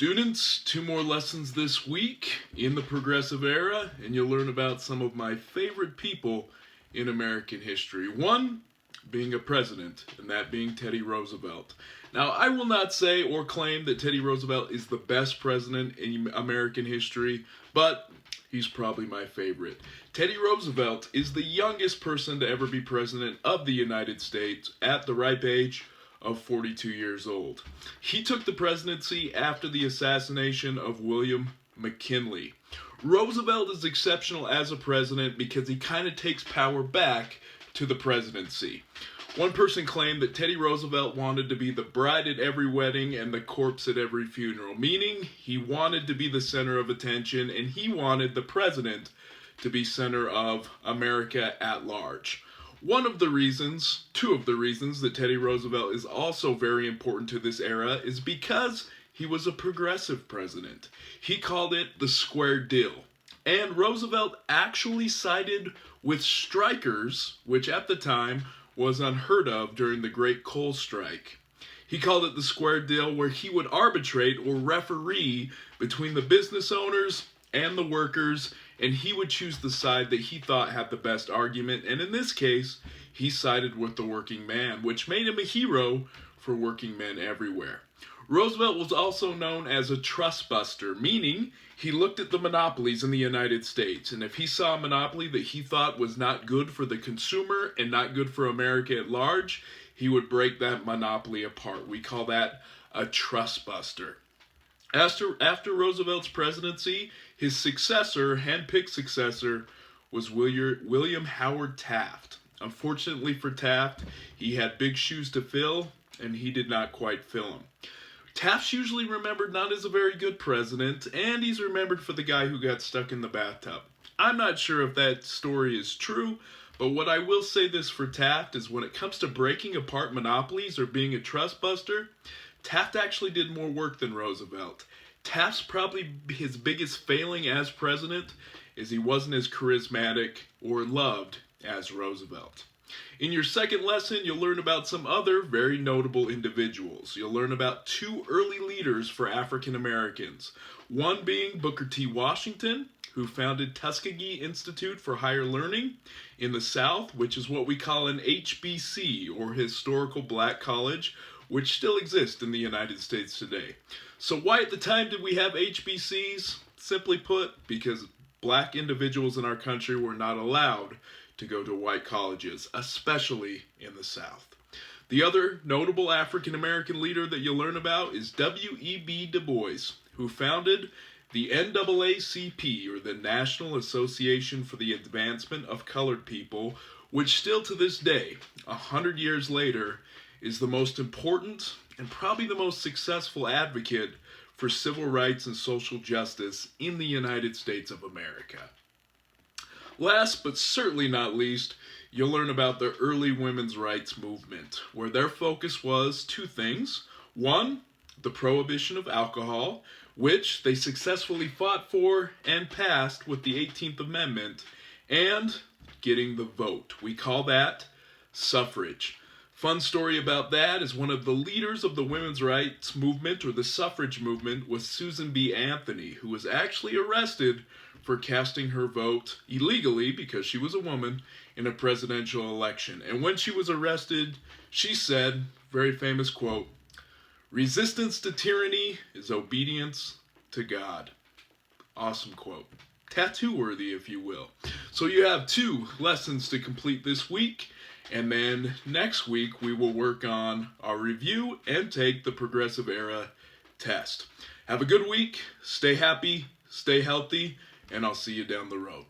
Students, 2 more lessons this week in the progressive era, and you'll learn about some of my favorite people in American history. One being a president, and that being Teddy Roosevelt. Now, I will not say or claim that Teddy Roosevelt is the best president in American history, but he's probably my favorite. Teddy Roosevelt is the youngest person to ever be president of the United States at the ripe age of 42 years old. He took the presidency after the assassination of William McKinley. Roosevelt is exceptional as a president because he kind of takes power back to the presidency. One person claimed that Teddy Roosevelt wanted to be the bride at every wedding and the corpse at every funeral, meaning he wanted to be the center of attention and he wanted the president to be center of America at large. Two of the reasons that Teddy Roosevelt is also very important to this era is because he was a progressive president. He called it the square deal. And Roosevelt actually sided with strikers, which at the time was unheard of during the Great Coal Strike. He called it the square deal, where he would arbitrate or referee between the business owners and the workers, and he would choose the side that he thought had the best argument, and in this case, he sided with the working man, which made him a hero for working men everywhere. Roosevelt was also known as a trust buster, meaning he looked at the monopolies in the United States, and if he saw a monopoly that he thought was not good for the consumer and not good for America at large, he would break that monopoly apart. We call that a trust buster. After Roosevelt's presidency, his handpicked successor, was William Howard Taft. Unfortunately for Taft, he had big shoes to fill, and he did not quite fill them. Taft's usually remembered not as a very good president, and he's remembered for the guy who got stuck in the bathtub. I'm not sure if that story is true, but what I will say this for Taft is when it comes to breaking apart monopolies or being a trust buster, Taft actually did more work than Roosevelt. Taft's probably his biggest failing as president is he wasn't as charismatic or loved as Roosevelt. In your second lesson, you'll learn about some other very notable individuals. You'll learn about 2 early leaders for African Americans. One being Booker T. Washington, who founded Tuskegee Institute for Higher Learning in the South, which is what we call an HBC, or Historical Black College, which still exists in the United States today. So why at the time did we have HBCs? Simply put, because black individuals in our country were not allowed to go to white colleges, especially in the South. The other notable African American leader that you'll learn about is W.E.B. Du Bois, who founded the NAACP, or the National Association for the Advancement of Colored People, which still to this day, 100 years later, is the most important and probably the most successful advocate for civil rights and social justice in the United States of America. Last but certainly not least, you'll learn about the early women's rights movement, where their focus was 2 things. One, the prohibition of alcohol, which they successfully fought for and passed with the 18th Amendment, and getting the vote. We call that suffrage. Fun story about that is one of the leaders of the women's rights movement, or the suffrage movement, was Susan B. Anthony, who was actually arrested for casting her vote illegally, because she was a woman, in a presidential election. And when she was arrested, she said, very famous quote, "Resistance to tyranny is obedience to God." Awesome quote. Tattoo worthy, if you will. So you have 2 lessons to complete this week. And then next week, we will work on our review and take the Progressive Era test. Have a good week. Stay happy, stay healthy, and I'll see you down the road.